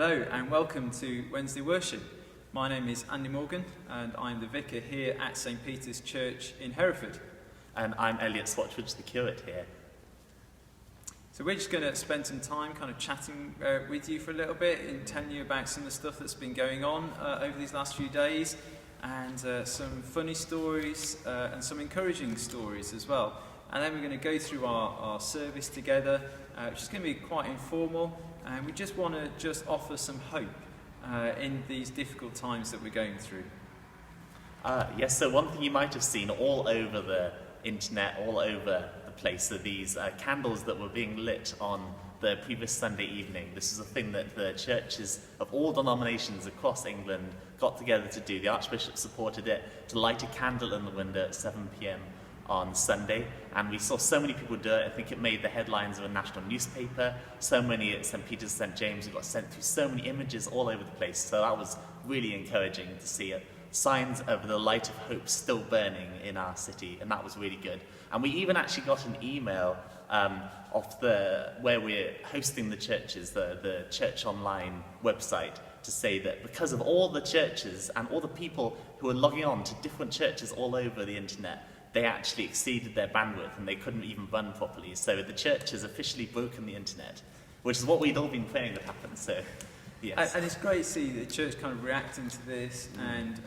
Hello and welcome to Wednesday Worship. My name is Andy Morgan and I'm the vicar here at St Peter's Church in Hereford. And I'm Elliot Swatchwood, the curate here. So we're just going to spend some time kind of chatting with you for a little bit and telling you about some of the stuff that's been going on over these last few days, and some funny stories and some encouraging stories as well. And then we're going to go through our service together, which is going to be quite informal, and we just want to offer some hope in these difficult times that we're going through. Yes, so one thing you might have seen all over the internet, all over the place, are these candles that were being lit on the previous Sunday evening. This is a thing that the churches of all denominations across England got together to do. The Archbishop supported it, to light a candle in the window at 7 p.m. on Sunday, and we saw so many people do it. I think it made the headlines of a national newspaper. So many at St Peter's, St James, we got sent through so many images all over the place. So that was really encouraging to see it. Signs of the light of hope still burning in our city, and that was really good. And we even actually got an email where we're hosting the churches, the Church Online website, to say that because of all the churches and all the people who are logging on to different churches all over the internet, they actually exceeded their bandwidth and they couldn't even run properly. So the church has officially broken the internet, which is what we'd all been praying would happen. So, yes. And it's great to see the church kind of reacting to this and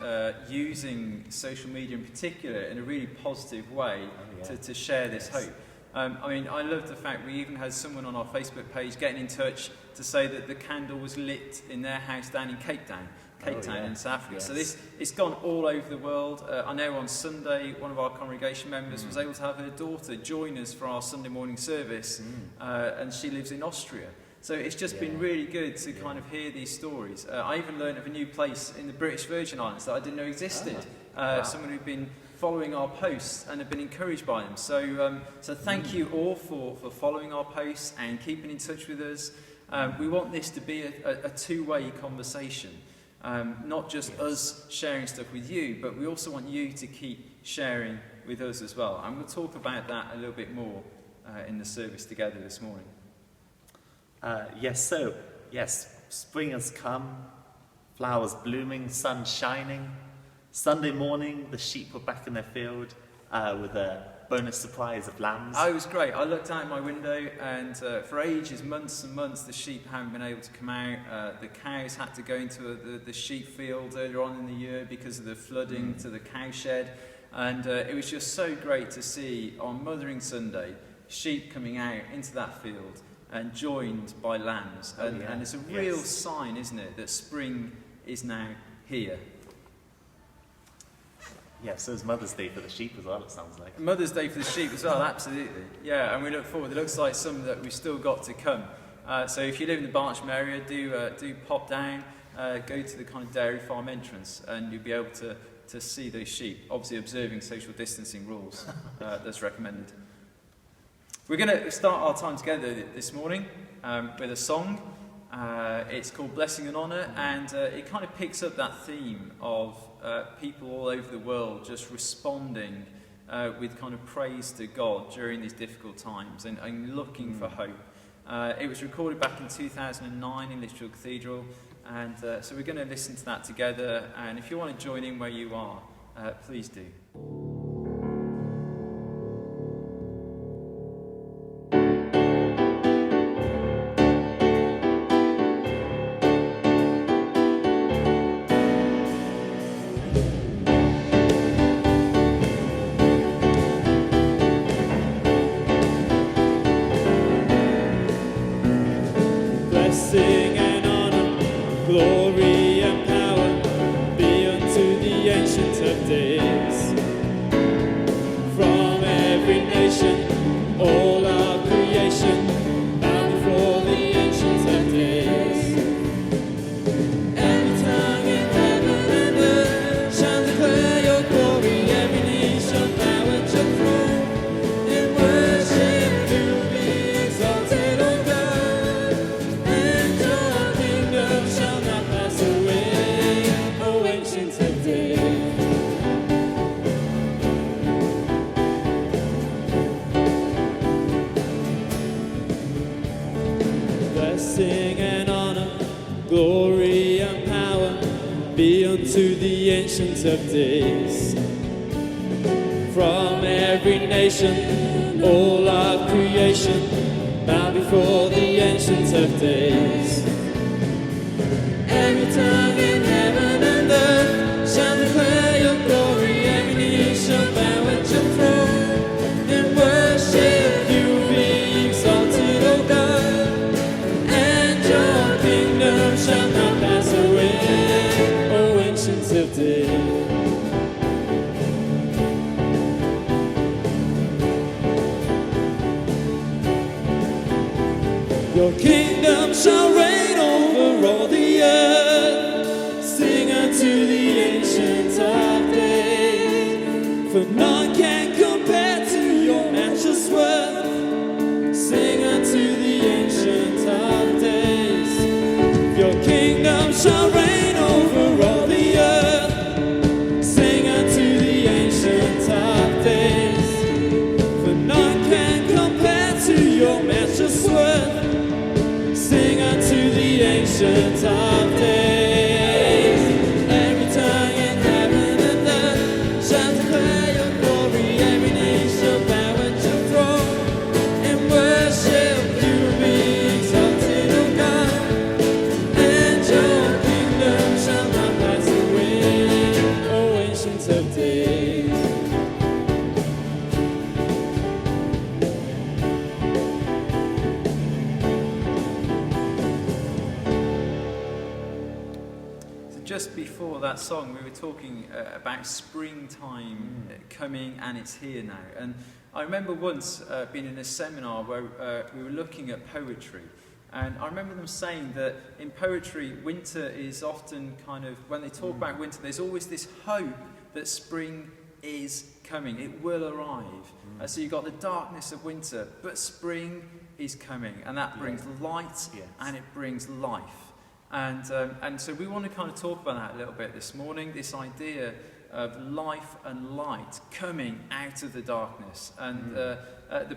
using social media in particular in a really positive way to share this hope. I love the fact we even had someone on our Facebook page getting in touch to say that the candle was lit in their house down in Cape Town in South Africa. Yes. So it's gone all over the world. I know on Sunday, one of our congregation members was able to have her daughter join us for our Sunday morning service, and she lives in Austria. So it's just been really good to kind of hear these stories. I even learned of a new place in the British Virgin Islands that I didn't know existed. Someone who'd been following our posts and have been encouraged by them. So thank you all for following our posts and keeping in touch with us. We want this to be a two-way conversation. Not just us sharing stuff with you, but we also want you to keep sharing with us as well. And we'll talk about that a little bit more in the service together this morning. Yes, spring has come, flowers blooming, sun shining. Sunday morning, the sheep were back in their field with a bonus surprise of lambs. Oh, it was great. I looked out my window and for ages, months and months, the sheep haven't been able to come out. The cows had to go into the sheep field earlier on in the year because of the flooding to the cow shed. And it was just so great to see on Mothering Sunday, sheep coming out into that field and joined by lambs. And it's a real sign, isn't it, that spring is now here. Yeah, so it's Mother's Day for the sheep as well, it sounds like. Mother's Day for the sheep as well, absolutely. Yeah, and we look forward. It looks like some that we've still got to come. So if you live in the Barnsham area, do pop down, go to the kind of dairy farm entrance, and you'll be able to see those sheep, obviously observing social distancing rules that's recommended. We're going to start our time together this morning with a song. It's called Blessing and Honour, and it kind of picks up that theme of people all over the world just responding with kind of praise to God during these difficult times and looking for hope. It was recorded back in 2009 in Lichfield Cathedral, and so we're going to listen to that together, and if you want to join in where you are, please do. Blessing and honor, glory and power be unto the Ancient of Days. From every nation, all our creation, bow before the Ancient of Days. Every tongue in heaven and earth shall declare your glory. Every knee shall bow at your throne and worship you. Be exalted, O God. And your kingdom shall not pass away. glory and power be unto the Ancient of Days. From every nation, all of creation, bow before the Ancient of Days. Every tongue in heaven and earth shall declare your glory. Every knee shall bow at your throne and worship you. Be exalted, O God, and your kingdom shall not pass away, O Ancient of Days. Your kingdom shall reign over all the earth. Sing unto the Ancient of Days, for none can compare to your matchless worth. Sing unto the Ancient of Days. Your kingdom shall reign over all the earth. Sing unto the Ancient of Days, for none can compare to your matchless worth. Sing unto the Ancient of Days. Every tongue in heaven and earth shall declare your glory. Every knee shall bow at your throne and worship you. Be exalted, O God, and your kingdom shall not pass away, O Ancient of Days. Just before that song, we were talking about springtime coming, and it's here now. And I remember once being in a seminar where we were looking at poetry, and I remember them saying that in poetry, winter is often kind of, when they talk about winter, there's always this hope that spring is coming, it will arrive. So you've got the darkness of winter, but spring is coming, and that brings light, and it brings life. And so we want to kind of talk about that a little bit this morning, this idea of life and light coming out of the darkness. And the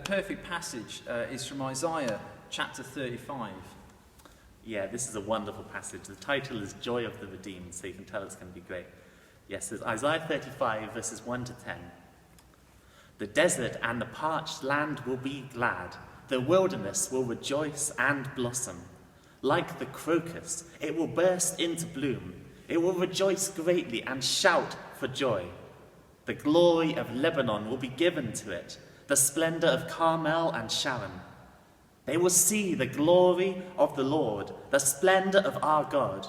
perfect passage is from Isaiah chapter 35. Yeah, this is a wonderful passage. The title is Joy of the Redeemed, so you can tell it's going to be great. Yes, it's Isaiah 35, verses 1 to 10. The desert and the parched land will be glad. The wilderness will rejoice and blossom. Like the crocus, it will burst into bloom. It will rejoice greatly and shout for joy. The glory of Lebanon will be given to it, the splendor of Carmel and Sharon. They will see the glory of the Lord, the splendor of our God.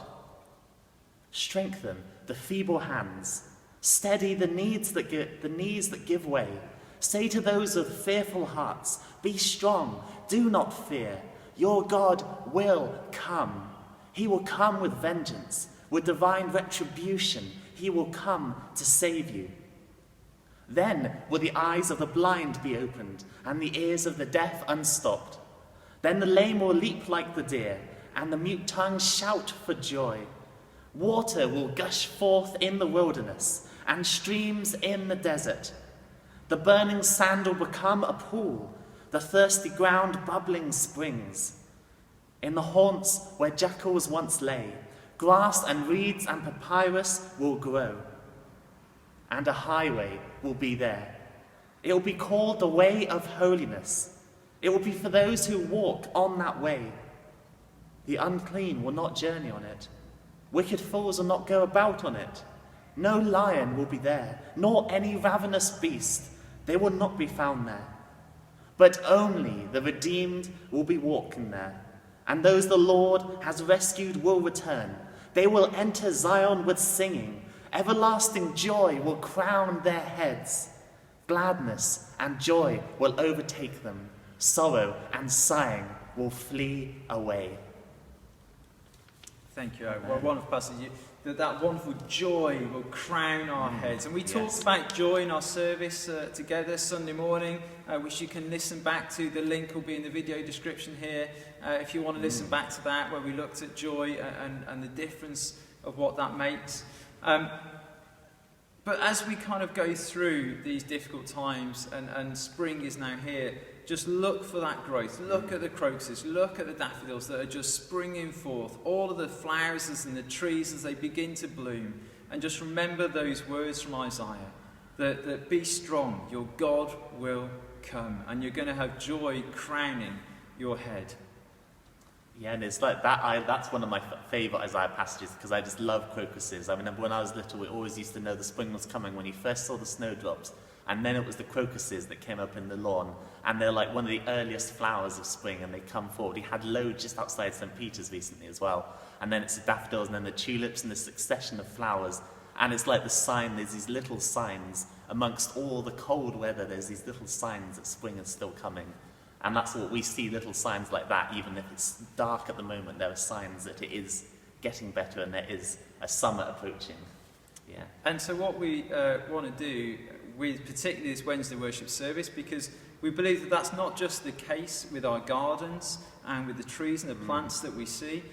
Strengthen the feeble hands. Steady the knees that give way. Say to those of fearful hearts, be strong, do not fear. Your God will come. He will come with vengeance, with divine retribution. He will come to save you. Then will the eyes of the blind be opened, and the ears of the deaf unstopped. Then the lame will leap like the deer, and the mute tongue shout for joy. Water will gush forth in the wilderness, and streams in the desert. The burning sand will become a pool, the thirsty ground bubbling springs. In the haunts where jackals once lay, grass and reeds and papyrus will grow, and a highway will be there. It will be called the way of holiness. It will be for those who walk on that way. The unclean will not journey on it. Wicked fools will not go about on it. No lion will be there, nor any ravenous beast. They will not be found there. But only the redeemed will be walking there, and those the Lord has rescued will return. They will enter Zion with singing. Everlasting joy will crown their heads. Gladness and joy will overtake them. Sorrow and sighing will flee away. Thank you. Well, wonderful passage. That wonderful joy will crown our heads. And we talked about joy in our service together Sunday morning, which you can listen back to. The link will be in the video description here if you want to listen back to that, where we looked at joy and the difference of what that makes. But as we kind of go through these difficult times, and spring is now here, just look for that growth. Look at the crocuses, look at the daffodils that are just springing forth, all of the flowers and the trees as they begin to bloom. And just remember those words from Isaiah, that be strong, your God will come, and you're going to have joy crowning your head. Yeah, and it's like that. That's one of my favourite Isaiah passages, because I just love crocuses. I remember when I was little, we always used to know the spring was coming when you first saw the snowdrops, and then it was the crocuses that came up in the lawn, and they're like one of the earliest flowers of spring, and they come forward. We had loads just outside St. Peter's recently as well, and then it's the daffodils, and then the tulips, and the succession of flowers, and it's like the sign. There's these little signs amongst all the cold weather. There's these little signs that spring is still coming. And that's what we see, little signs like that. Even if it's dark at the moment, there are signs that it is getting better and there is a summer approaching. Yeah. And so what we want to do with particularly this Wednesday worship service, because we believe that that's not just the case with our gardens and with the trees and the plants that we see,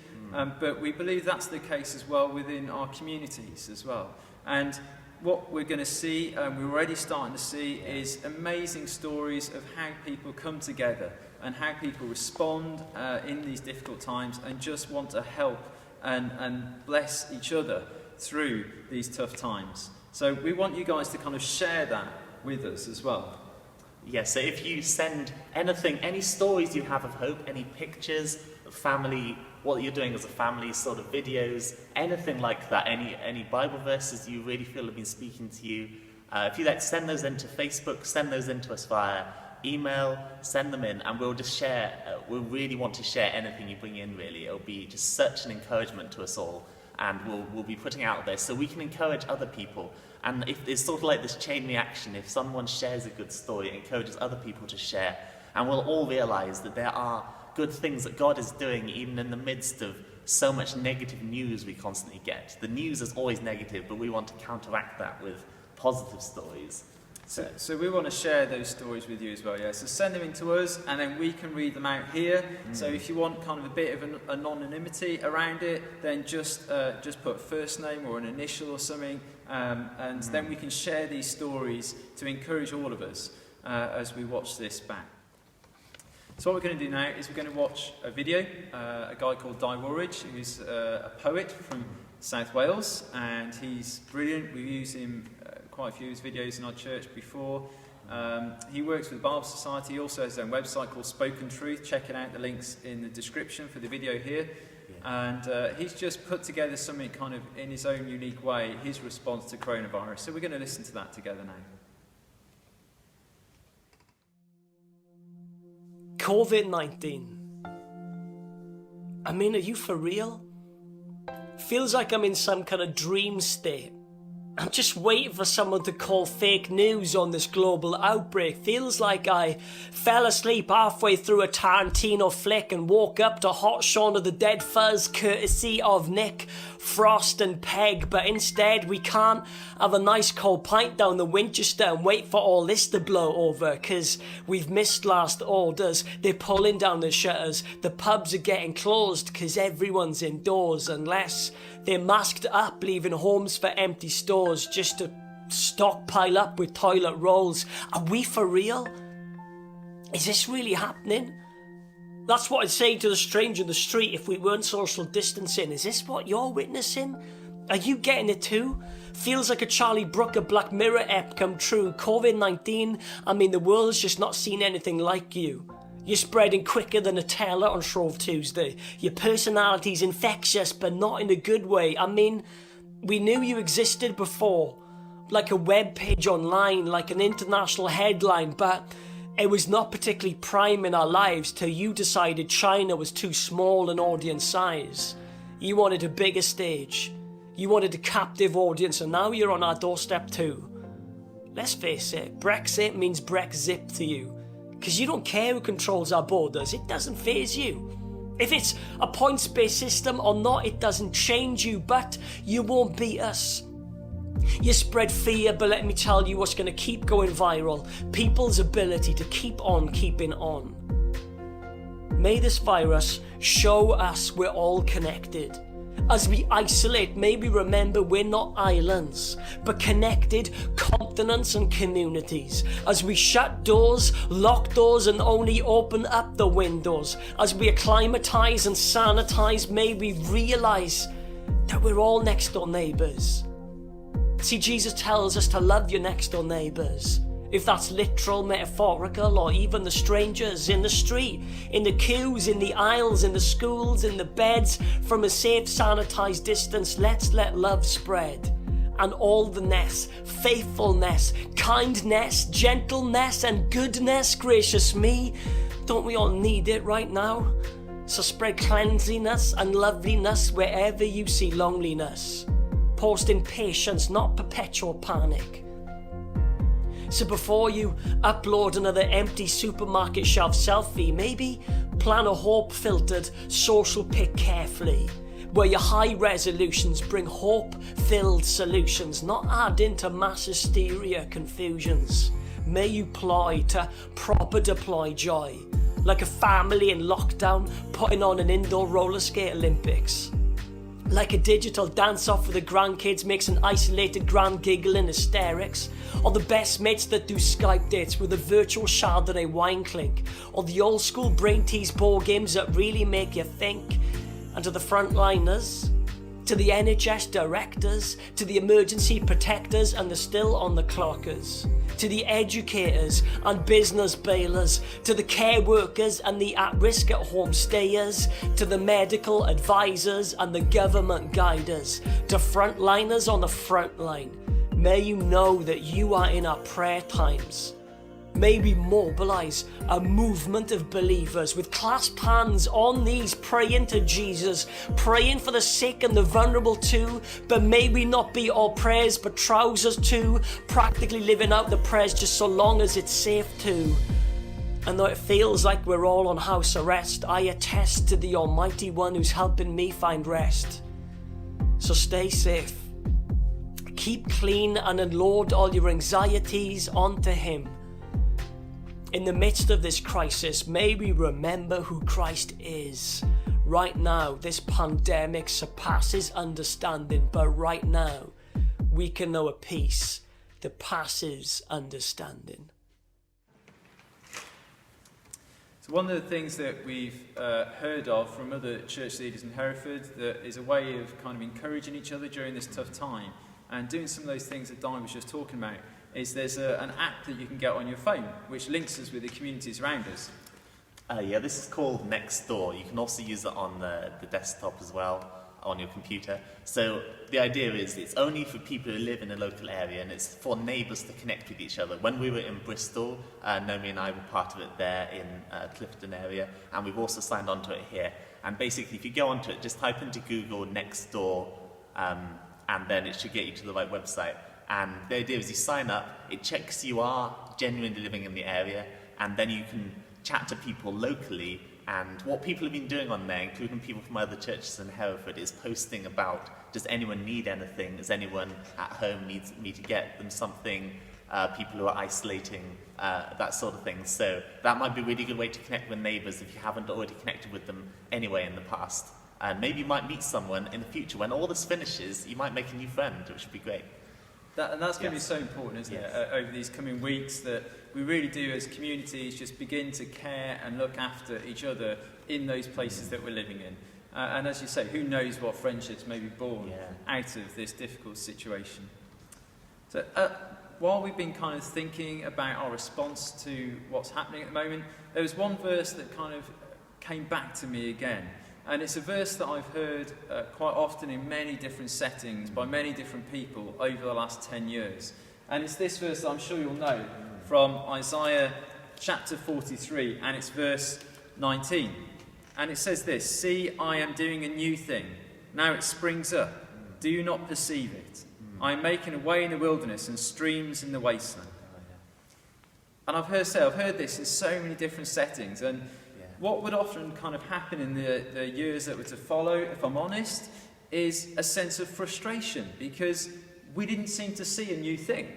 but we believe that's the case as well within our communities as well. And what we're going to see, and we're already starting to see, is amazing stories of how people come together and how people respond in these difficult times and just want to help and bless each other through these tough times. So we want you guys to kind of share that with us as well. Yeah, so if you send anything, any stories you have of hope, any pictures of family, what you're doing as a family, sort of videos, anything like that, any Bible verses you really feel have been speaking to you, if you like, send those into Facebook, send those into us via email, send them in, and we'll just share. We'll really want to share anything you bring in, really. It'll be just such an encouragement to us all, and we'll be putting out there so we can encourage other people. And if it's sort of like this chain reaction, if someone shares a good story, it encourages other people to share, and we'll all realise that there are good things that God is doing even in the midst of so much negative news we constantly get. The news is always negative, but we want to counteract that with positive stories. So we want to share those stories with you as well, yeah. So send them in to us, and then we can read them out here. So if you want kind of a bit of anonymity around it, then just put first name or an initial or something, and then we can share these stories to encourage all of us as we watch this back. So what we're going to do now is we're going to watch a video, a guy called Di Woolridge, who's a poet from South Wales, and he's brilliant. We've used him quite a few of his videos in our church before. He works with the Bible Society. He also has his own website called Spoken Truth. Check it out, the link's in the description for the video here. Yeah. And he's just put together something kind of in his own unique way, his response to coronavirus. So we're going to listen to that together now. COVID-19. I mean, are you for real? Feels like I'm in some kind of dream state. I'm just waiting for someone to call fake news on this global outbreak. Feels like I fell asleep halfway through a Tarantino flick and woke up to Hot Shaun of the Dead fuzz courtesy of Nick, Frost and Peg. But instead we can't have a nice cold pint down the Winchester and wait for all this to blow over, cause we've missed last orders. They're pulling down the shutters. The pubs are getting closed cause everyone's indoors, unless they're masked up, leaving homes for empty stores just to stockpile up with toilet rolls. Are we for real? Is this really happening? That's what I'd say to the stranger in the street if we weren't social distancing. Is this what you're witnessing? Are you getting it too? Feels like a Charlie Brooker Black Mirror ep come true. COVID-19, I mean, the world's just not seen anything like you. You're spreading quicker than a Nutella on Shrove Tuesday. Your personality's infectious, but not in a good way. I mean, we knew you existed before. Like a web page online, like an international headline, but it was not particularly prime in our lives till you decided China was too small an audience size. You wanted a bigger stage. You wanted a captive audience, and now you're on our doorstep too. Let's face it, Brexit means Brexit to you. Because you don't care who controls our borders, it doesn't faze you. If it's a points-based system or not, it doesn't change you, but you won't beat us. You spread fear, but let me tell you what's going to keep going viral. People's ability to keep on keeping on. May this virus show us we're all connected. As we isolate, may we remember we're not islands, but connected continents and communities. As we shut doors, lock doors, and only open up the windows. As we acclimatise and sanitise, may we realise that we're all next door neighbours. See, Jesus tells us to love your next door neighbours. If that's literal, metaphorical, or even the strangers in the street, in the queues, in the aisles, in the schools, in the beds, from a safe, sanitised distance, let's let love spread. And all the ness, faithfulness, kindness, gentleness, and goodness, gracious me, don't we all need it right now? So spread cleanliness and loveliness wherever you see loneliness. Post in patience, not perpetual panic. So before you upload another empty supermarket shelf selfie, maybe plan a hope-filtered social pic carefully, where your high resolutions bring hope-filled solutions, not add into mass hysteria confusions. May you ploy to proper deploy joy, like a family in lockdown putting on an indoor roller skate Olympics. Like a digital dance-off with the grandkids makes an isolated grand giggle in hysterics. Or the best mates that do Skype dates with a virtual Chardonnay wine clink. Or the old school brain tease board games that really make you think. And to the frontliners, to the NHS directors, to the emergency protectors and the still on the clockers, to the educators and business bailers, to the care workers and the at-risk at-home stayers, to the medical advisors and the government guiders, to frontliners on the front line. May you know that you are in our prayer times. May we mobilise a movement of believers with clasped hands on knees, praying to Jesus, praying for the sick and the vulnerable too. But may we not be all prayers but trousers too, practically living out the prayers just so long as it's safe too. And though it feels like we're all on house arrest, I attest to the Almighty One who's helping me find rest. So stay safe, keep clean, and unload all your anxieties onto Him. In the midst of this crisis, may we remember who Christ is. Right now, this pandemic surpasses understanding, but right now, we can know a peace that passes understanding. So one of the things that we've heard of from other church leaders in Hereford that is a way of kind of encouraging each other during this tough time and doing some of those things that Di was just talking about is there's an app that you can get on your phone which links us with the communities around us. Yeah, this is called Nextdoor. You can also use it on the desktop as well, on your computer. So the idea is it's only for people who live in a local area and it's for neighbours to connect with each other. When we were in Bristol, Naomi and I were part of it there in Clifton area, and we've also signed on to it here. And basically, if you go onto it, just type into Google Nextdoor, and then it should get you to the right website. And the idea is you sign up, it checks you are genuinely living in the area, and then you can chat to people locally. And what people have been doing on there, including people from other churches in Hereford, is posting about, does anyone need anything? Does anyone at home need me to get them something? People who are isolating, that sort of thing. So that might be a really good way to connect with neighbours if you haven't already connected with them anyway in the past. And maybe you might meet someone in the future. When all this finishes, you might make a new friend, which would be great. And that's going to be so important, isn't it, over these coming weeks, that we really do as communities just begin to care and look after each other in those places that we're living in. And as you say, who knows what friendships may be born out of this difficult situation. So while we've been kind of thinking about our response to what's happening at the moment, there was one verse that kind of came back to me again. And it's a verse that I've heard quite often in many different settings by many different people over the last 10 years. And it's this verse that I'm sure you'll know from Isaiah chapter 43, and it's verse 19. And it says this: "See, I am doing a new thing. Now it springs up. Do you not perceive it? I am making a way in the wilderness and streams in the wasteland." And I've heard this in so many different settings. And what would often kind of happen in the years that were to follow, if I'm honest, is a sense of frustration because we didn't seem to see a new thing.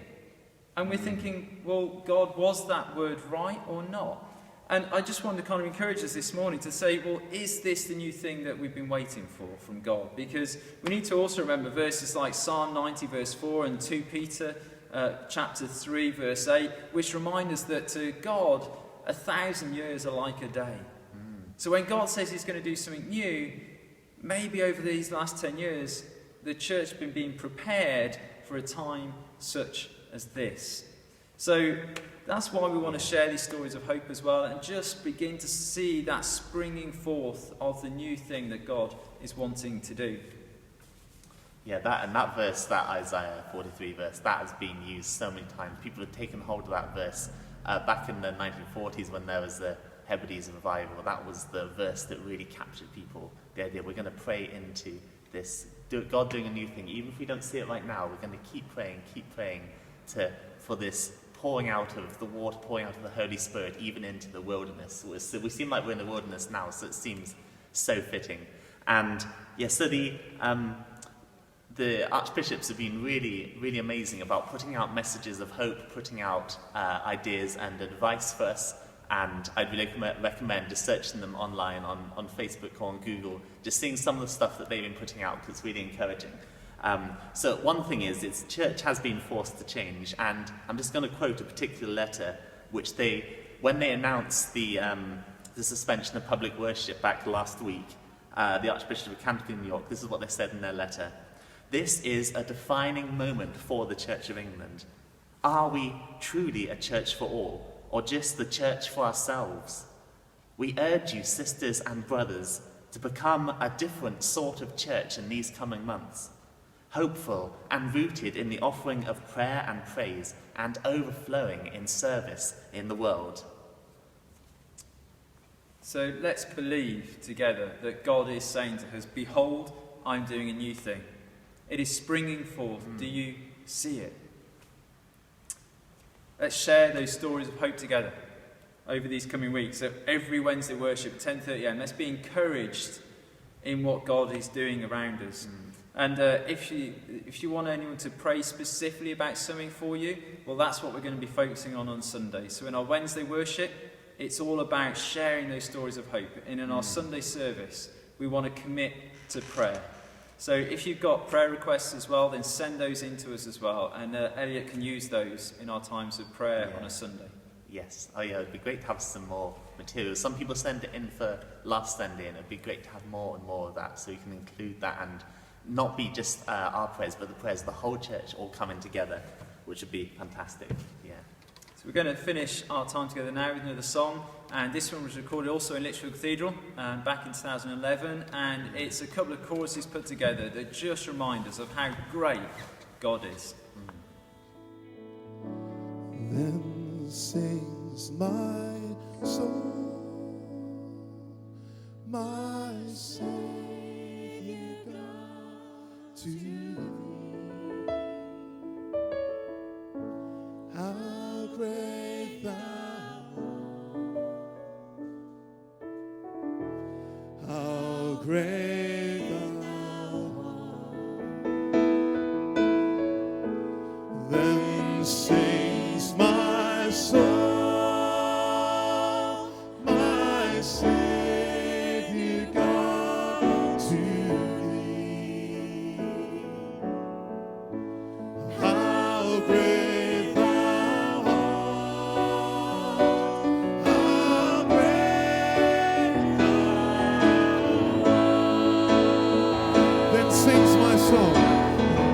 And we're thinking, well, God, was that word right or not? And I just wanted to kind of encourage us this morning to say, well, is this the new thing that we've been waiting for from God? Because we need to also remember verses like Psalm 90 verse 4 and 2 Peter chapter 3 verse 8, which remind us that to God 1,000 years are like a day. So when God says he's going to do something new, maybe over these last 10 years, the church has been being prepared for a time such as this. So that's why we want to share these stories of hope as well, and just begin to see that springing forth of the new thing that God is wanting to do. Yeah, that verse, that Isaiah 43 verse, that has been used so many times. People have taken hold of that verse back in the 1940s when there was the Hebrides revival. That was the verse that really captured people. The idea we're going to pray into this, God doing a new thing. Even if we don't see it right now, we're going to keep praying for this pouring out of the water, pouring out of the Holy Spirit, even into the wilderness. So we seem like we're in the wilderness now, so it seems so fitting. And yeah, so the archbishops have been really, really amazing about putting out messages of hope, putting out ideas and advice for us. And I'd really recommend just searching them online on Facebook or on Google, just seeing some of the stuff that they've been putting out, because it's really encouraging. So one thing is, its church has been forced to change, and I'm just going to quote a particular letter which when they announced the suspension of public worship back last week, the Archbishop of Canterbury in New York, this is what they said in their letter. "This is a defining moment for the Church of England. Are we truly a church for all, or just the church for ourselves? We urge you, sisters and brothers, to become a different sort of church in these coming months, hopeful and rooted in the offering of prayer and praise, and overflowing in service in the world." So let's believe together that God is saying to us, "Behold, I'm doing a new thing. It is springing forth. Do you see it?" Let's share those stories of hope together over these coming weeks. So every Wednesday worship, 10:30 a.m. Let's be encouraged in what God is doing around us. And if you want anyone to pray specifically about something for you, well, that's what we're going to be focusing on Sunday. So in our Wednesday worship, it's all about sharing those stories of hope. And in our Sunday service, we want to commit to prayer. So if you've got prayer requests as well, then send those in to us as well. And Elliot can use those in our times of prayer on a Sunday. Yes. Oh yeah, it'd be great to have some more material. Some people send it in for last Sunday, and it'd be great to have more and more of that, so we can include that and not be just our prayers, but the prayers of the whole church all coming together, which would be fantastic. Yeah. So we're going to finish our time together now with another song, and this one was recorded also in Lichfield Cathedral back in 2011, and it's a couple of choruses put together that just remind us of how great God is. Then sings my soul, my Savior God, to thee. How great thou art, how great thou art. Then sings my soul, my Savior God, to thee. How great thou art, how great thou art. Then sings my soul.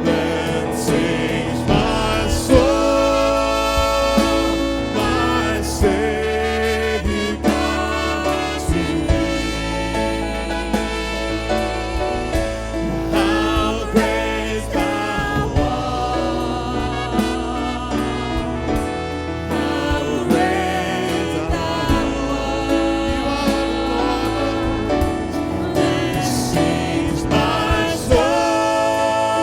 Then sings my soul, my Savior God, to thee. How great thou art, how great thou art. You are the Lord. Then sings my soul, my Savior God, to thee. How great thou art, how great thou art. How great thou art. Then sings my soul, my Savior God, to thee. How great thou art, how great thou art. How great thou art.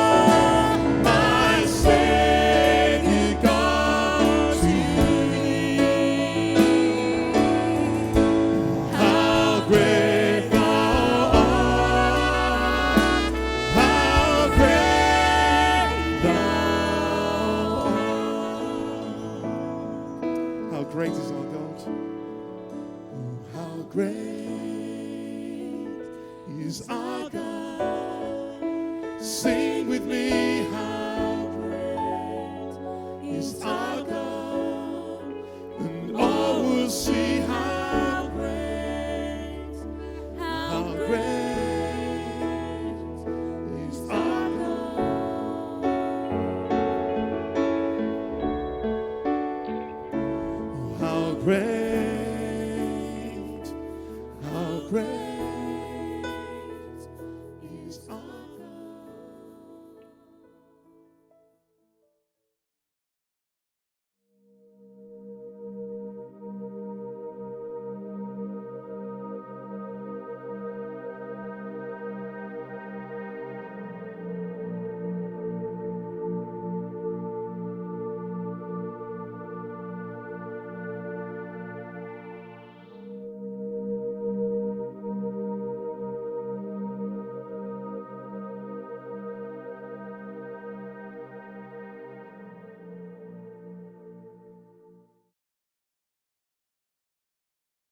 Sing with me, how great is our God, and all will see how great is our God. Oh, how great